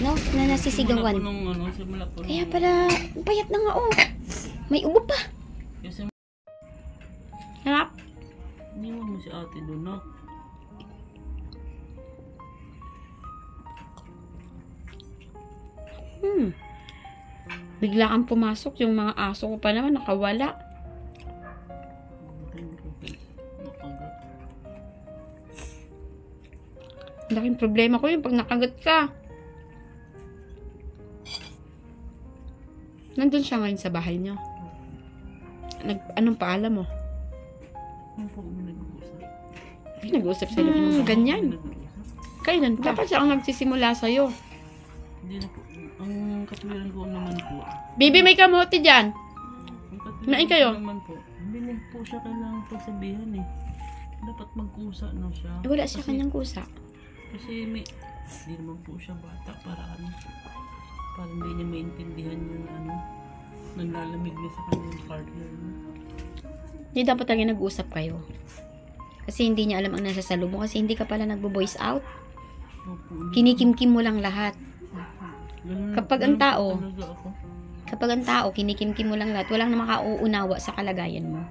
No? Na nasisigawan. Kaya pala, payat na nga oh. May ubo pa. Kasi Harap. hindi mo si ate doon, no? Bigla kang pumasok. Yung mga aso ko pa naman nakawala. Laking problema ko yun pag nakagat ka. Nandun siya ngayon sa bahay niyo. Anong paalam mo? Ano po kami nag-uusap? Ay, nag-uusap sa loob. Ganyan. Kailan pa? Dapat siya ang nagsisimula sa'yo. Hindi na po. Ang katwiran ko naman po. Bibi, may kamote dyan. Ang katwiran Nain kayo? ko naman po. Hindi na po siya kailangang pagsabihan eh. Dapat magkusa na siya. Wala siya kanyang kusa. Kasi may, hindi naman po siya bata para ano. Para hindi niya maintindihan yung ano. Nanlalamig niya sa kanyang partner. Hindi dapat talaga nag-uusap kayo. Kasi hindi niya alam ang nasa salo mo. Kasi hindi ka pala nagbo-voice out. Kinikimkim mo lang lahat. Kapag ang tao, kinikimkim mo lang lahat, walang na makauunawa sa kalagayan mo.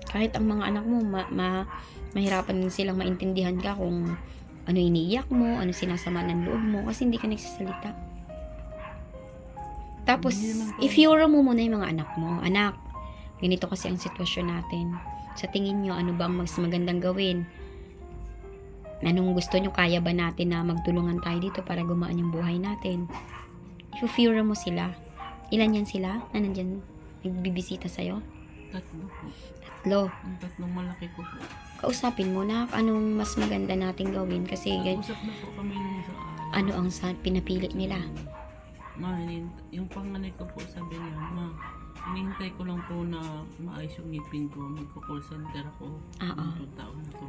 Kahit ang mga anak mo, mahirapan silang maintindihan ka kung ano iniiyak mo, ano sinasama ng loob mo, kasi hindi ka nagsasalita. Tapos, i-fure mo muna yung mga anak mo. Anak, ganito kasi ang sitwasyon natin. Sa tingin nyo, ano ba ang mas magandang gawin? Anong gusto nyo? Kaya ba natin na magtulungan tayo dito para gumaan yung buhay natin? I-fure mo sila. Ilan yan sila na nandyan nagbibisita sa'yo? 3 po. 3. Yung 3 malaki ko po. Kausapin mo na anong mas maganda nating gawin kasi Usap na po kami nung isang araw. ano ang pinapili nila. Ma, yung panganay ko po sabi niya, ma, hinihintay ko lang po na maayos yung ngipin ko. Magko-call center ako. Yung taon na to.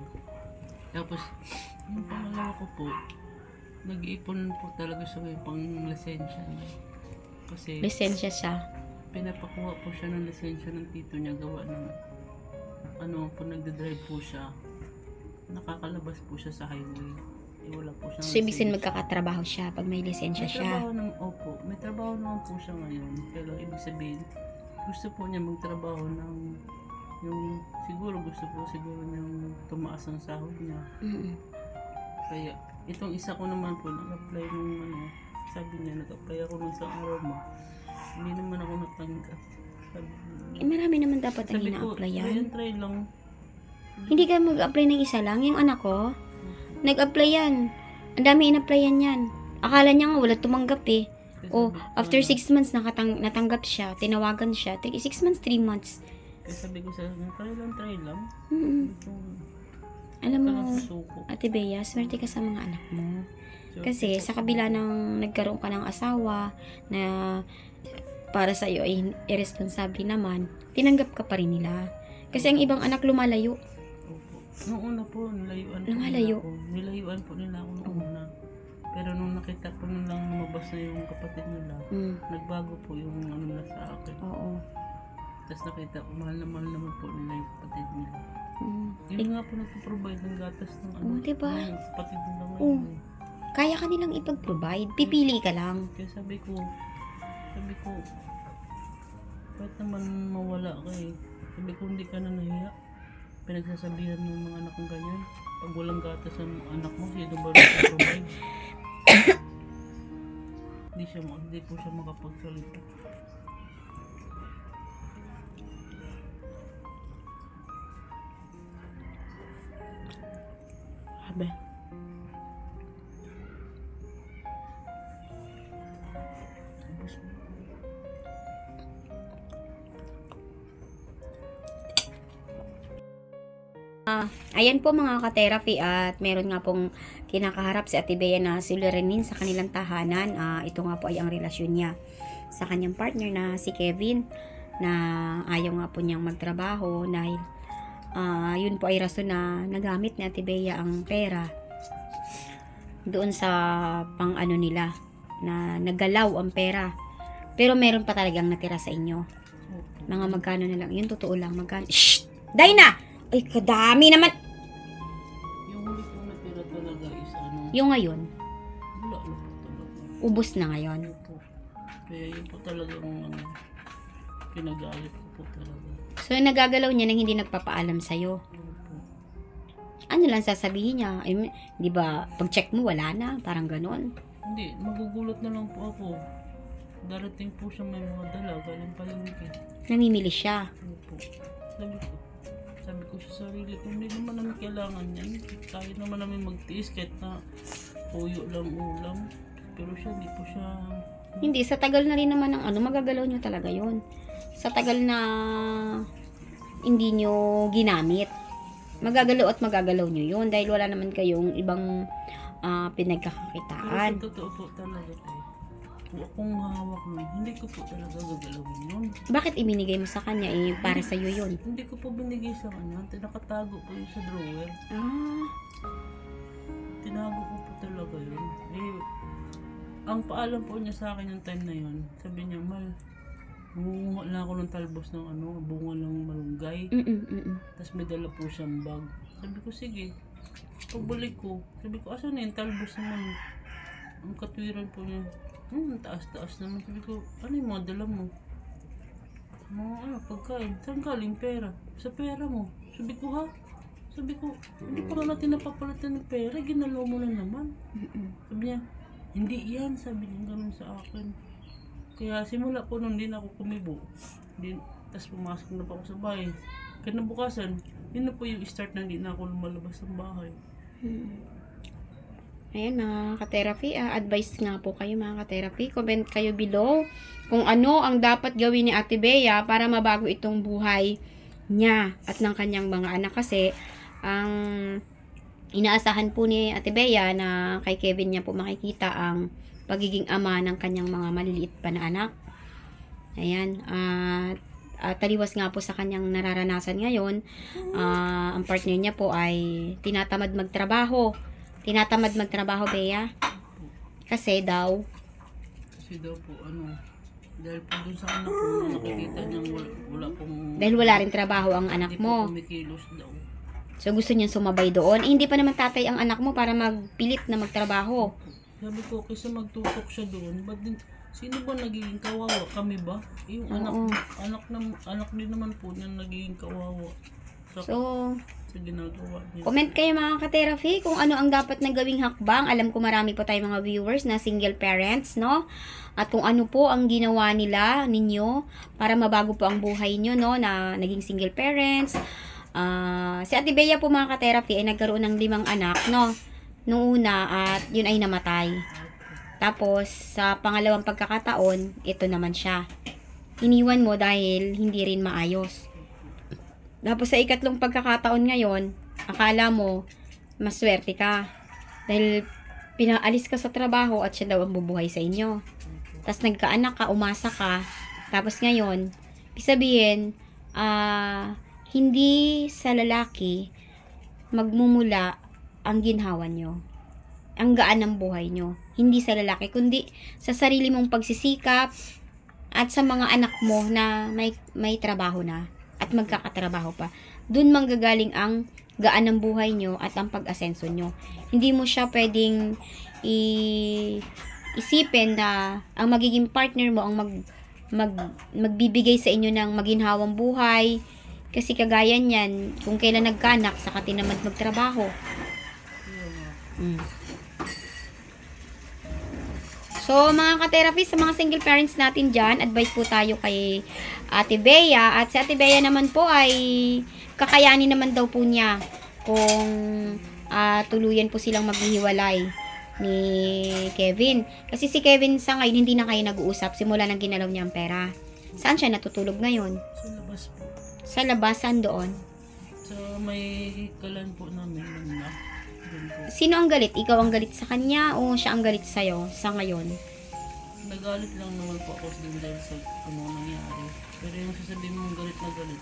Tapos, yung pangalawa ko po, nag-iipon po talaga siya yung pang-lisensya niya. Kasi, Lisensya siya. pinapakuha po siya ng lisensya ng tito niya gawa ng ano po, nagdadrive po siya. Nakakalabas po siya sa highway. Wala po siyang So, ibig sabihin magkakatrabaho siya pag may lisensya siya. Opo, may trabaho naman po siya ngayon. Pero ibig sabihin, gusto po niya magtrabaho ng yung siguro niyang tumaas ang sahod niya. Kaya itong isa ko naman po nag-apply nung ano, sabi niya nag-apply ako nung isang araw mo. Hindi naman ako natanggap. Marami naman dapat ang ina-applyan. Try lang. Hindi ka mag-apply ng isa lang. Yung anak ko, nag-apply yan. Ang dami in-applyan yan. Akala niya nga wala tumanggap eh. After 6 months natanggap siya, tinawagan siya. 6 months, 3 months. Kaya sabi ko sa try lang. Alam mo, Ate Bea, swerte ka sa mga anak mo. Kasi sa kabila ng nagkaroon ka ng asawa na para sa iyo ay irresponsible naman, tinanggap ka pa rin nila. Kasi ang ibang anak lumalayo. Noong una po, nilayuan po nila ako noong una. Pero nung nakita ko nilang lumabas na yung kapatid nila, nagbago po yung ano na sa akin. Oo. Tapos nakita ko, mahal naman po nila yung kapatid nila. Yun nga po nagpo-provide ng gatas ng ano. Diba? Ng kapatid nila ngayon. Kaya ka nilang ipag-provide. Pipili ka lang. Kaya sabi ko, bakit naman mawala ka eh? Sabi ko, hindi ka na nahiya. Pinagsasabihan ng mga anak kong ganyan. Pag walang gatas ang anak mo, sino ba nagpo-provide? Hindi po siya makapagsalita. Abe. Ayan po mga ka-therapy at meron nga pong kinakaharap si Ate Bea na suliranin sa kanilang tahanan. Ito nga po ay ang relasyon niya sa kanyang partner na si Kevin na ayaw nga po niyang magtrabaho dahil yun po ay rason na nagamit ni Ate Bea ang pera doon sa pang ano nila na nagalaw ang pera. Pero meron pa talagang natira sa inyo. Mga magkano na lang. Yun totoo lang. Magkano. Shhh! Dahil na! Ay, kadami naman. Yung ngayon, Wala na po talaga. ubos na ngayon. Ano po. Kaya yun po talagang kinagalit ko po talaga. So, nagagalaw niya nang hindi nagpapaalam sa'yo. Ano po. Ano lang sasabihin niya? Ay, di ba, pag-check mo, wala na. Parang ganon. Hindi, magugulat na lang po ako. Darating po siya may mga dala, galing palengke. Namimili siya. Ano po. Sabi ko sa sarili ko, hindi naman namin kailangan yan. Kaya naman namin magtiis kahit na tuyo lang ulam. Pero siya, hindi po siya... Hindi, sa tagal na rin naman ng ano, magagalaw nyo talaga yon. Sa tagal na hindi nyo ginamit, magagalaw at magagalaw nyo yun dahil wala naman kayong ibang Pero pinagkakakitaan. sa totoo po talaga kung akong hawak nun, hindi ko po talaga gagalawin yun. Bakit ibinigay mo sa kanya? Para sa'yo yun. Hindi ko po binigay sa kanya. Nakatago po yun sa drawer. Ah, Tinago ko po talaga yun. Ang paalam po niya sa akin yung time na yun, sabi niya, Mal, nangunguha lang ako ng talbos ng bunga ng malunggay. Tapos may dala po siyang bag. Sabi ko, sige. Pagbalik ko, sabi ko, asan na yung talbos naman? Ang katwiran po niya, taas-taas naman. Sabi ko, ano yung mga dala mo? Mga pagkain. Saan galing pera? Sa pera mo. Sabi ko, ha? Sabi ko, hindi ko na natin napapalitan ng pera. Ginalaw mo na naman. Sabi niya, hindi yan. Sabi niya ganun sa akin. Kaya simula po nun din ako kumibo. Tapos pumasok na pa ako sa bahay. Kinabukasan, yun na po yung start na hindi na ako lumalabas ng bahay. Ayan mga ka-therapy, advice nga po kayo mga ka-therapy. Comment kayo below kung ano ang dapat gawin ni Ate Bea para mabago itong buhay niya at ng kanyang mga anak. Kasi ang inaasahan po ni Ate Bea na kay Kevin niya po makikita ang pagiging ama ng kanyang mga maliliit pa na anak. Ayan, taliwas nga po sa kanyang nararanasan ngayon, ang partner niya po ay tinatamad magtrabaho. Tinatamad magtrabaho, Bea? Kasi daw, Po, dahil po dun sa anak ko, nakikita niyang wala pong... dahil wala rin trabaho ang anak Hindi mo. po kumikilos daw. So, gusto niyang sumabay doon. Hindi pa naman tatay ang anak mo para magpilit na magtrabaho. Sabi ko, kaysa magtutok siya doon, ba't din, sino ba nagiging kawawa? Kami ba? Yung Oo. anak din naman po niya nagiging kawawa. So, Sa ginagawa niya. comment kayo mga ka-therapy kung ano ang dapat na gawing hakbang. Alam ko marami po tayong mga viewers na single parents, no? At kung ano po ang ginawa ninyo para mabago po ang buhay nyo, no? Na naging single parents. Si Ate Bea po mga ka-therapy ay nagkaroon ng 5 anak, no? Noong una at yun ay namatay. Tapos, sa pangalawang pagkakataon, ito naman siya. Iniwan mo dahil hindi rin maayos. Tapos sa ikatlong pagkakataon ngayon, akala mo, maswerte ka. Dahil pinaalis ka sa trabaho at siya daw ang bubuhay sa inyo. Tapos nagkaanak ka, umasa ka. Tapos ngayon, sabihin, hindi sa lalaki magmumula ang ginhawa nyo. Ang gaan ng buhay nyo. Hindi sa lalaki, kundi sa sarili mong pagsisikap at sa mga anak mo na may trabaho na at magkakatrabaho pa. Doon manggagaling ang gaan ng buhay nyo at ang pag-asenso nyo. Hindi mo siya pwedeng isipin na ang magiging partner mo ang magbibigay sa inyo ng maginhawang buhay. Kasi kagaya niyan, kung kailan nagkanak, saka tinamad magtrabaho. So, mga ka-therapy, sa mga single parents natin dyan, advice po tayo kay Ate Bea. At si Ate Bea naman po ay kakayanin naman daw po niya kung tuluyan po silang maghihiwalay ni Kevin. Kasi si Kevin sa ngayon, hindi na kayo nag-uusap simula nang ginalaw niya ang pera. Saan siya natutulog ngayon? Sa labas po. Sa labasan doon. Sa may kalan po namin. Doon po. Sino ang galit? Ikaw ang galit sa kanya o siya ang galit sa'yo sa ngayon? Nagalit lang naman po ako din dahil sa nangyari. Pero yung sasabihin mong galit na galit,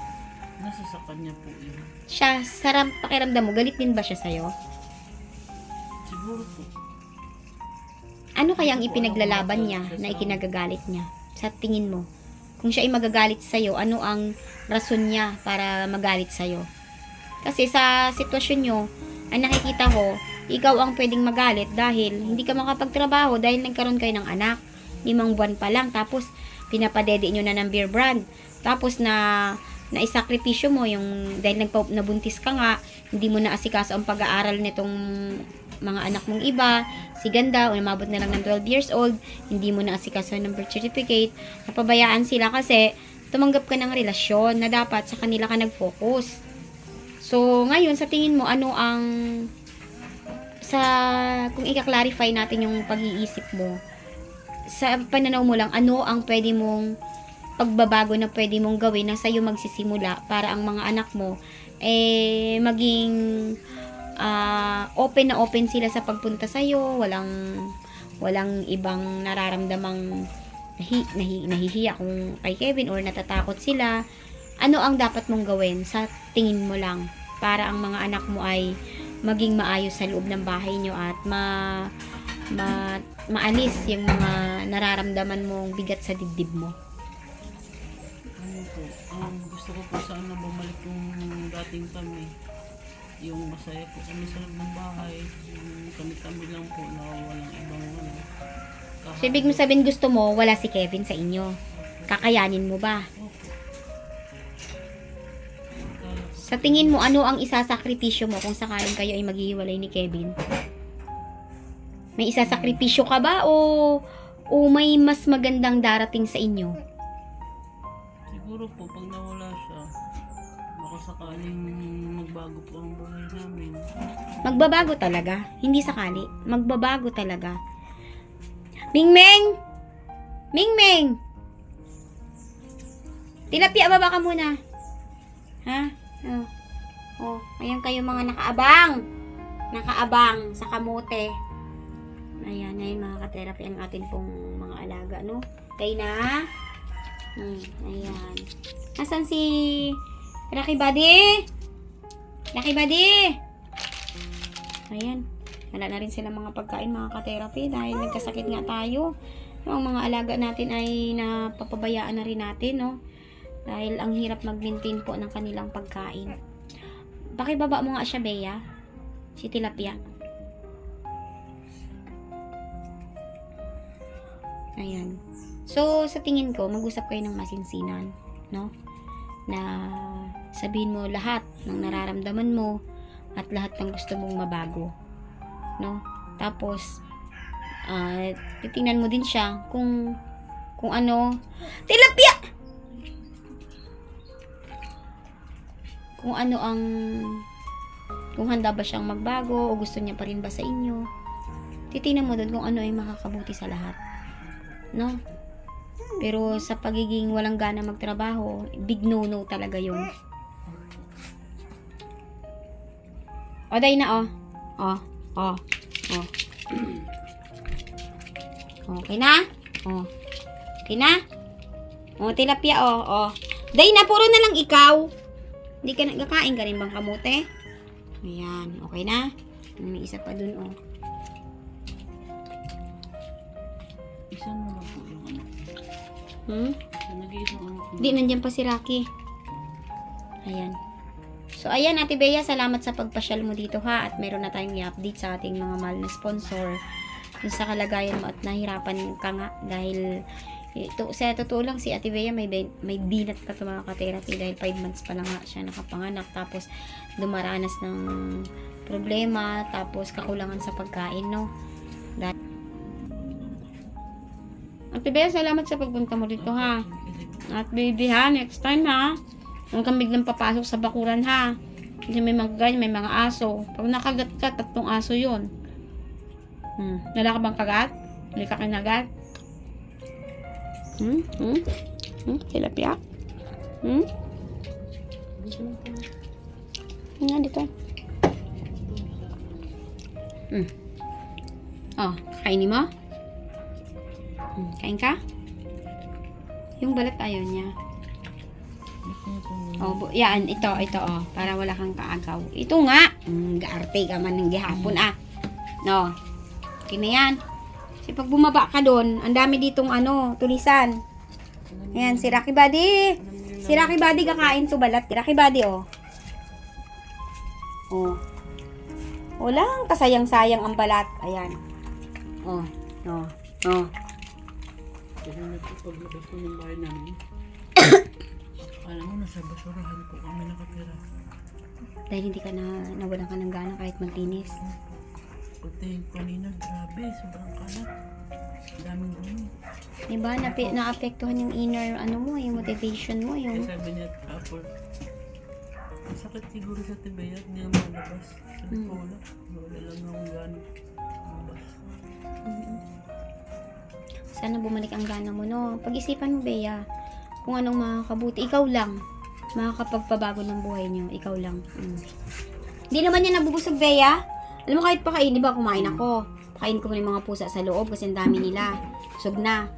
nasa sa kanya po yun. Siya, sarap pakiramdam mo, galit din ba siya sa'yo? Siguro po. Ano kaya ang ipinaglalaban niya na ikinagagalit niya? Sa tingin mo? Kung siya ay magagalit sa'yo, ano ang rason niya para magalit sa'yo? Kasi sa sitwasyon nyo, ang nakikita ko, ikaw ang pwedeng magalit dahil hindi ka makapagtrabaho dahil nagkaroon kayo ng anak. 5 buwan pa lang, tapos pinapadede nyo na ng beer brand. Tapos naisakripisyo mo yung dahil nabuntis ka nga, hindi mo na asikaso ang pag-aaral nitong mga anak mong iba, si ganda, o namabot na lang ng 12 years old, hindi mo na asikaso ng birth certificate, napabayaan sila kasi tumanggap ka ng relasyon na dapat sa kanila ka nag-focus. So, ngayon, sa tingin mo, ano ang kung i-clarify natin yung pag-iisip mo, sa pananaw mo lang, ano ang pwede mong pagbabago na pwede mong gawin na sa'yo magsisimula para ang mga anak mo maging open na open sila sa pagpunta sa'yo, walang ibang nararamdamang nahihiya kung kay Kevin or natatakot sila. Ano ang dapat mong gawin sa tingin mo lang para ang mga anak mo ay maging maayos sa loob ng bahay nyo at maalis yung mga nararamdaman mong bigat sa dibdib mo? Gusto ko po sana bumalik yung dating kami. Yung masaya po kami sa loob ng bahay. Yung kami-kami lang po na walang ibang So, ibig mo sabihin gusto mo wala si Kevin sa inyo. Kakayanin mo ba? Sa tingin mo, ano ang isasakripisyo mo kung sakaling kayo ay maghihiwalay ni Kevin? May isasakripisyo ka ba o may mas magandang darating sa inyo? Siguro po, pag nawala siya, baka sakaling magbago po ang buhay namin. Magbabago talaga. Hindi sakali. Magbabago talaga. Mingming! Mingming! Tilapia, baba ka muna. Ha? Ayan kayo mga nakaabang. Nakaabang sa kamote. Ayan mga ka-therapy ang atin pong mga alaga, no? Kay na. Ayan. Nasaan si Lucky Buddy? Lucky Buddy! Ayan. Wala na rin sila mga pagkain, mga ka-therapy, dahil nagkasakit nga tayo. Ang mga alaga natin ay napapabayaan na rin natin, no? Dahil ang hirap mag-maintain po ng kanilang pagkain. Pakibaba mo nga siya, Bea. Si Tilapia. Ayan. So, sa tingin ko, mag-usap kayo ng masinsinan, no? Na sabihin mo lahat ng nararamdaman mo at lahat ng gusto mong mabago, no? Tapos, titingnan mo din siya kung ano. Tilapia! Kung ano kung handa ba siyang magbago o gusto niya pa rin ba sa inyo. Titingnan mo doon kung ano ay makakabuti sa lahat, no? Pero sa pagiging walang gana magtrabaho, big no-no talaga yun. O, day na, Okay na? Okay na? Tilapia, Day na, puro na lang ikaw. Hindi ka nagkakain ka rin bang kamote? Ayan, okay na? May isa pa dun, Isa na lang po yung anak. Nag-iisang anak. Di, nandiyan pa si Rocky. Ayan. So, ayan, Ate Bea, salamat sa pagpasyal mo dito, ha? At meron na tayong i-update sa ating mga mahal na sponsor. Yung sa kalagayan mo at nahirapan ka nga dahil sa totoo lang, si Ate Bea may binat pa ito, mga ka-therapy, dahil 5 months pa lang nga siya nakapanganak, tapos dumaranas ng problema, tapos kakulangan sa pagkain, no? Ate Bea, salamat sa pagpunta mo dito, ha? At baby, ha? Next time, ha? Huwag kang biglang papasok sa bakuran, ha? Kasi may mga ganyan, may mga aso. Pag nakagat ka, 3 aso yun. Wala ka bang kagat? Hindi ka kinagat? Tilapia? Nga dito. Kainin mo? Kain ka? Yung balat ayaw niya. Yan, ito, para wala kang kaagaw. Ito nga. Gaarte ka man ng gihapon, No. Okay na yan. Kasi pag bumaba ka doon, ang dami ditong tulisan. Ayan, si Rocky Buddy. Si Rocky Buddy kakain to balat. Rocky Buddy, Walang kasayang-sayang ang balat. Ayan. Oh. Oh. Oh. Kasi nagpapaglabas ko ng bahay namin. Alam mo, nasa basurahan po kami nakatira. Dahil hindi ka nawalan ka ng gana kahit maglinis. Pagtingin ko kanina, grabe, sobrang kalat. Daming dumi. Diba, naapektuhan yung inner, yung motivation mo, yung... Kaya sabi niya, Apple, ang sakit siguro sa tibay at hindi naman malabas. Sabi ko, wala lang akong gana. Malabas. Sana bumalik ang gana mo, no? Pag-isipan mo, Bea, kung anong makakabuti. Ikaw lang, makakapagpabago ng buhay niyo. Ikaw lang. Hindi naman yan nabubusog, Bea. Alam mo, kahit pakain, di ba, kumain ako. Pakain ko yung mga pusa sa loob kasi ang dami nila. Busog na.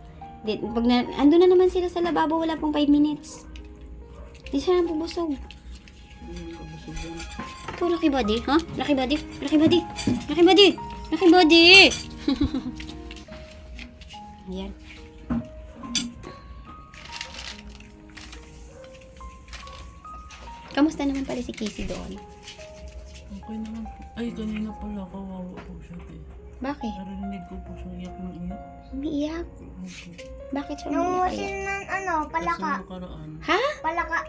Pag ando na naman sila sa lababo, wala pong 5 minutes. Hindi sila nabubusog. Ito, Lucky Body, ha? Lucky Body? Lucky Body? Lucky Body? Lucky Body! Ayan. Kamusta naman pala si Casey doon? Okay naman po. Ay, kanina pala, kawawa po siya. Bakit? Narinig ko po siyang iyak ng iyak. Umiiyak? Okay. Bakit siya Nangusin umiiyak? ng palaka. Kasi nakaraan, Ha? Palaka.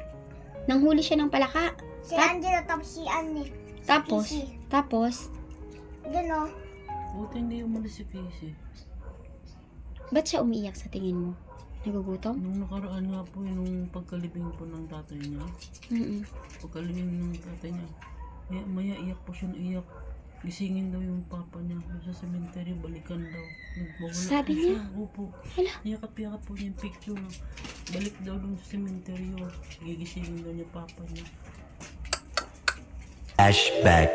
Nanghuli siya ng palaka? Si Angelo tapos si Annie. Tapos? Casey. Tapos? Gano. buti hindi umalis si Casey. Ba't siya umiiyak sa tingin mo? Nagugutom? Nung nakaraan nga po, yung pagkalibing po ng tatay niya. Pagkalibing ng tatay niya. Maya iyak po siya, iyak. Gisingin daw yung papa niya. Sa cemetery, balikan daw. Nagmawala Sabi po niya? siya. Opo. Hala. Niyakap-yakap po niya yung picture. Balik daw dun sa cemetery. Gigisingin daw niya papa niya. Flashback.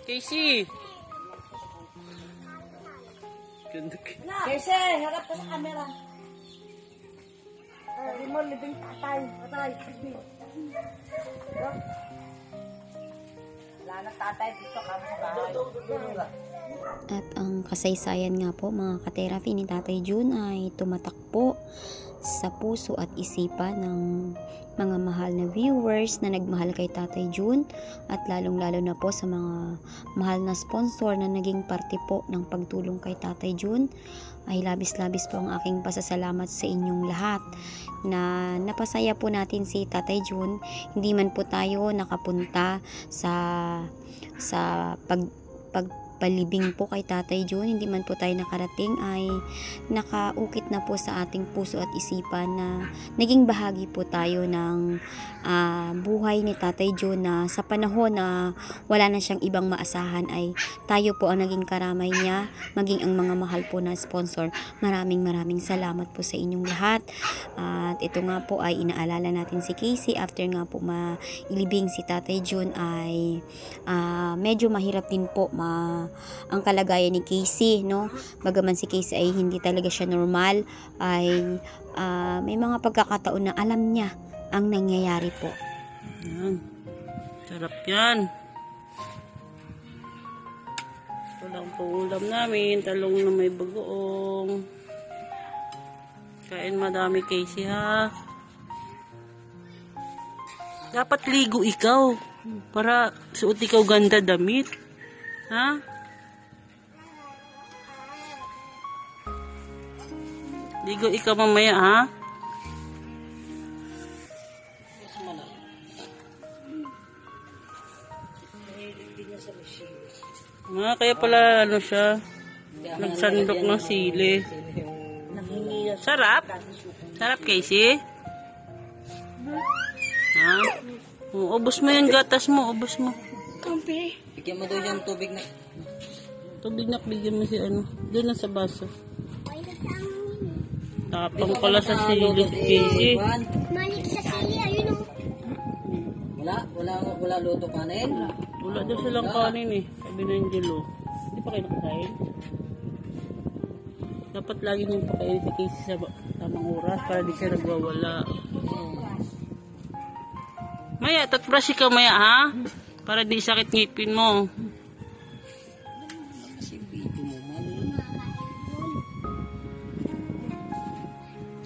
Casey! Ganda ka. Kasi, harap ka sa camera. Hindi mo libing tatay. Tatay. Wala na tatay dito kami sa bahay. At ang kasaysayan nga po mga ka-therapy ni Tatay Jun ay tumatakbo sa puso at isipan ng mga mahal na viewers na nagmahal kay Tatay Jun at lalong-lalo na po sa mga mahal na sponsor na naging parte po ng pagtulong kay Tatay Jun. Ay labis-labis po ang aking pasasalamat sa inyong lahat na napasaya po natin si Tatay Jun. Hindi man po tayo nakapunta sa pagpalibing po kay Tatay Jun, hindi man po tayo nakarating, ay nakaukit na po sa ating puso at isipan na naging bahagi po tayo ng buhay ni Tatay Jun, na sa panahon na wala na siyang ibang maasahan ay tayo po ang naging karamay niya, maging ang mga mahal po na sponsor. Maraming salamat po sa inyong lahat. At ito nga po ay inaalala natin si Casey after nga po mailibing si Tatay Jun ay medyo mahirap din po ang kalagayan ni Casey, no? Bagaman si Casey ay hindi talaga siya normal, ay may mga pagkakataon na alam niya ang nangyayari po. Yan. Sarap yan. Ito lang po ulam namin. Talong na may bagoong. Kain madami, Casey, ha? Dapat ligo ikaw. Para suot ikaw ganda damit. Ha? Ligo ikaw mamaya, ha? Kaya pala ano siya, nagsandok ng sili. Sarap? Sarap, Casey? Ha? Ubos mo yung gatas mo, ubos mo. Kampi. Bigyan mo daw yung tubig na. Tubig na, bigyan mo si ano. Doon na sa baso. Tapang pala sa sili, Casey. Malik sa sili, ayun o. Wala luto kanin. Wala daw silang kanin eh. Sabi na Angelo. Hindi pa kayo nakakain? Dapat lagi niyong pakain si Casey sa tamang oras para di siya nagwawala. Maya, toothbrush ikaw maya, ha? Para di sakit ngipin mo.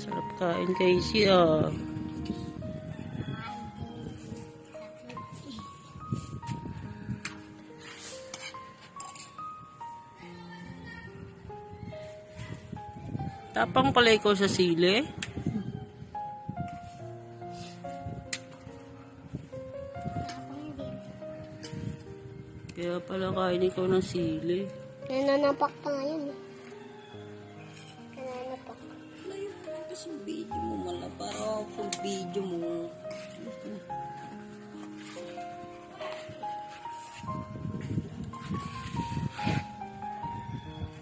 Sarap kain, Casey, ah. Tapang pala ikaw sa sili. Kaya pala kain ikaw ng sili. Nananapak pa ngayon eh. Nananapak. Tapos yung video mo, mala. Parang full video mo.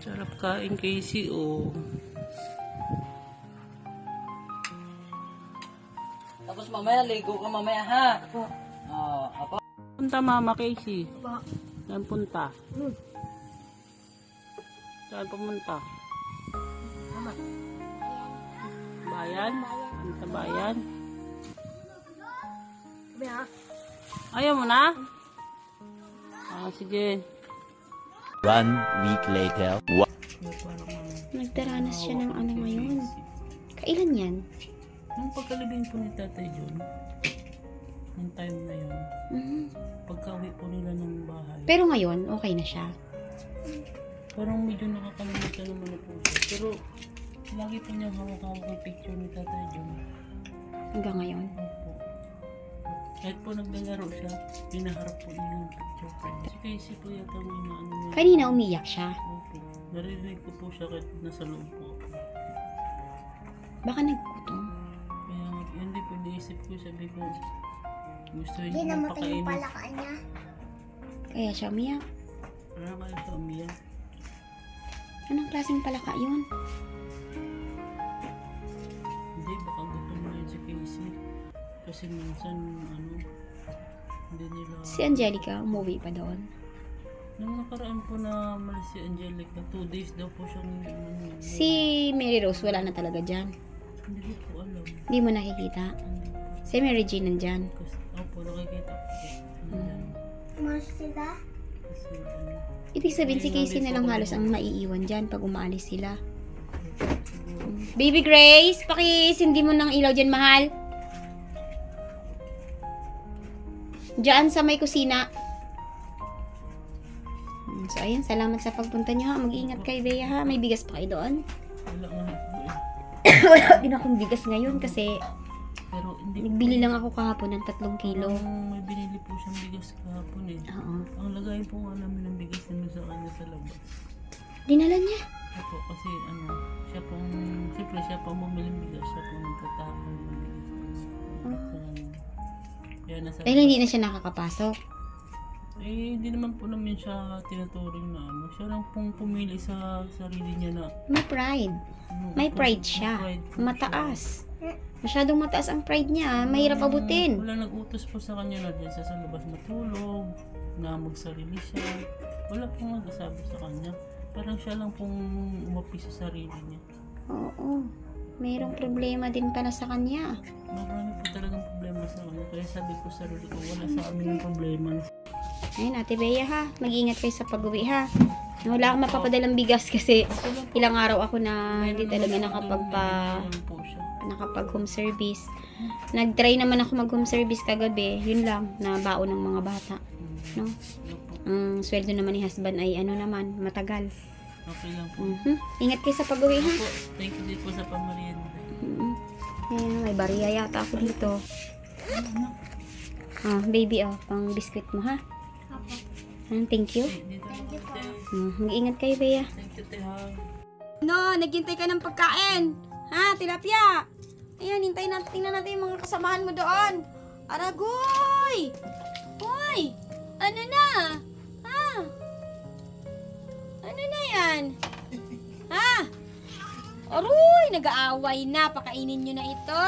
Sarap kain, Casey, oh. Tapos mamaya, ligo ka mamaya, ha? Apa? Punta, Mama Casey. Ba? Saan punta? Saan pumunta? Mama. Bayan? Punta bayan? Sabi ha? Ayaw mo na? Sige. 1 week later. Nagdaranas siya ng ano ngayon. Kailan yan? Nung pagkalibing po ni Tatay John, nung time na yun, pagka-uwi po nila ng bahay, Pero ngayon, okay na siya. parang medyo nakakalimutan naman na po siya. Pero, lagi po niyang hawak-hawak ang picture ni Tatay John. Hanggang ngayon. Opo. Kahit po naglalaro siya, pinaharap po niya yung picture. Si Casey po yata ang inaano niya. Kanina umiyak siya. Opo. Narinig ko po siya kahit nasa loob po ako. Baka naggutom. Kaya hindi po naisip ko, sabi ko, gusto Hindi niya namatay yung pakainin. palakaan niya. Kaya siya umiyak. Parang kayo sa umiyak. Anong klaseng palaka yun? Hindi, baka gutom na yun si Casey. Kasi minsan, hindi nila... Si Angelica, umuwi pa doon. Nung nakaraan po na malis si Angelica, 2 days daw po siyang... Si Mary Rose, wala na talaga dyan. Hindi ko po alam. Hindi mo nakikita. Hindi po. Si Mary Jean nandyan. Kasi, opo, nakikita ko po. Nandyan. Mas sila? Kasi, Ibig sabihin si Casey na lang halos ang maiiwan dyan pag umaalis sila. Baby Grace, pakisindi mo ng ilaw dyan, mahal. Diyan sa may kusina. So, ayan. Salamat sa pagpunta nyo, ha. Mag-iingat kayo, Bea, ha. May bigas pa kayo doon. wala nga po eh. Wala din akong bigas ngayon kasi Pero hindi nagbili lang ako kahapon ng 3 kilo. May binili po siyang bigas kahapon eh. Oo. Ang lagayin po nga namin ng bigas namin sa kanya sa labas. Dinala niya. Opo, kasi siya pong, siyempre siya pong bumili ng bigas, siya pong nagtatapon ng bigas. Kaya nasa... Dahil hindi na siya nakakapasok. Eh, hindi naman po namin siya tinuturing na siya lang pong pumili sa sarili niya na... May pride. May pride siya. May pride po Mataas. Masyadong mataas ang pride niya. Mahirap abutin. Wala nag-utos po sa kanya na dyan sa labas matulog, na magsarili siya. Wala pong nagsasabi sa kanya. Parang siya lang pong umapi sa sarili niya. Oo. Mayroong problema din pala sa kanya. Marami po talagang problema sa kanya. Kaya sabi ko sa sarili ko, wala sa amin yung problema. Ayun, Ate Bea, ha. Mag-ingat kayo sa pag-uwi, ha. Wala akong mapapadalang bigas kasi ilang araw ako na hindi talaga nakapag home service. Nag-try naman ako mag home service kagabi. Yun lang, na baon ng mga bata. No? Ang sweldo naman ni husband ay matagal. Okay lang po. Ingat kayo sa pag-uwi, ha. Po, thank you din po sa pamarienda. Ayan, may bariya yata ako dito. Baby, pang biskwit mo, ha. Thank you. Dito po, te. Mag-ingat kayo, Bea. Thank you, te, ha. No, naghintay ka ng pagkain. Ha, tilapia. Ayan, tingnan natin yung mga kasamahan mo doon. Aragoy! Hoy! Ano na? Ha? Ano na yan? Ha? Aroy! Nag-aaway na. Pakainin nyo na ito.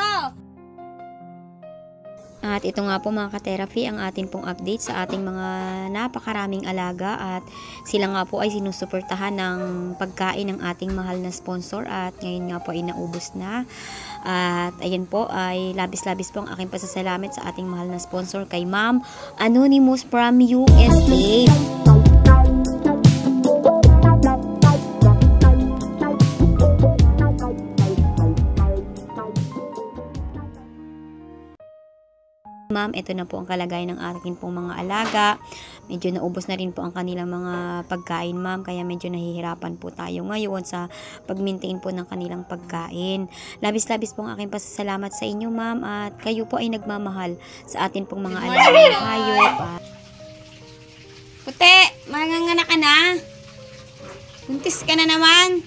At ito nga po mga ka-therapy ang atin pong update sa ating mga napakaraming alaga at sila nga po ay sinusuportahan ng pagkain ng ating mahal na sponsor at ngayon nga po ay naubos na. At ayan po ay labis-labis po ang aking pasasalamat sa ating mahal na sponsor kay Ma'am Anonymous from USA. ma'am, ito na po ang kalagayan ng akin pong mga alaga. Medyo naubos na rin po ang kanilang mga pagkain, ma'am. Kaya medyo nahihirapan po tayo ngayon sa pag-maintain po ng kanilang pagkain. Labis-labis po ang aking pasasalamat sa inyo, ma'am. At kayo po ay nagmamahal sa atin pong mga alaga ng hayop. Puti, manganganak ka na? Buntis ka na naman?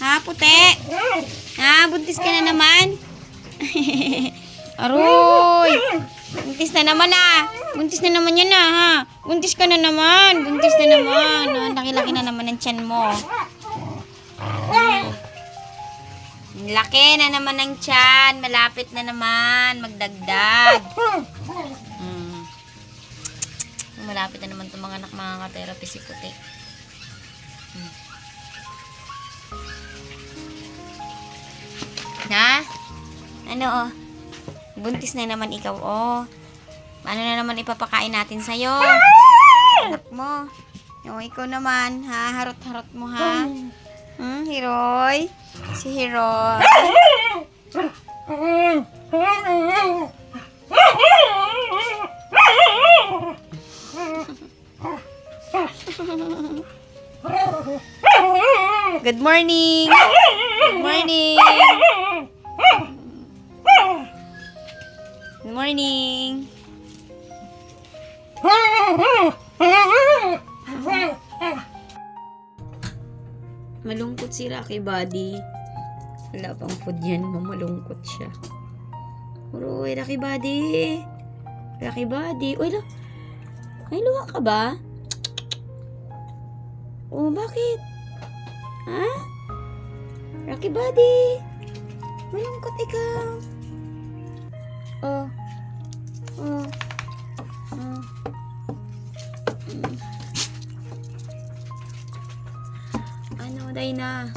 Ha, Puti? Ha, buntis ka na naman? Aroy! Buntis na naman Buntis na naman yan ha. Buntis ka na naman. Buntis na naman. Laki-laki na naman ang tiyan mo. Laki na naman ang tiyan. Malapit na naman. Magdagdag. Malapit na naman itong mga anak mga ka-therapy si Puti. Ha? Ano buntis na naman ikaw Ano na naman ipapakain natin sa'yo? Anak mo. Ikaw naman, ha? Harot-harot mo, ha? Hiroy? Si Hiroy? Good morning! Good morning! Good morning! Malungkot si Rocky Buddy. Wala pang food yan. Malungkot siya. Uy, Rocky Buddy. Rocky Buddy. Uy, may luha ka ba? Bakit? Ha? Rocky Buddy. Malungkot ikaw. Ano, Dayna?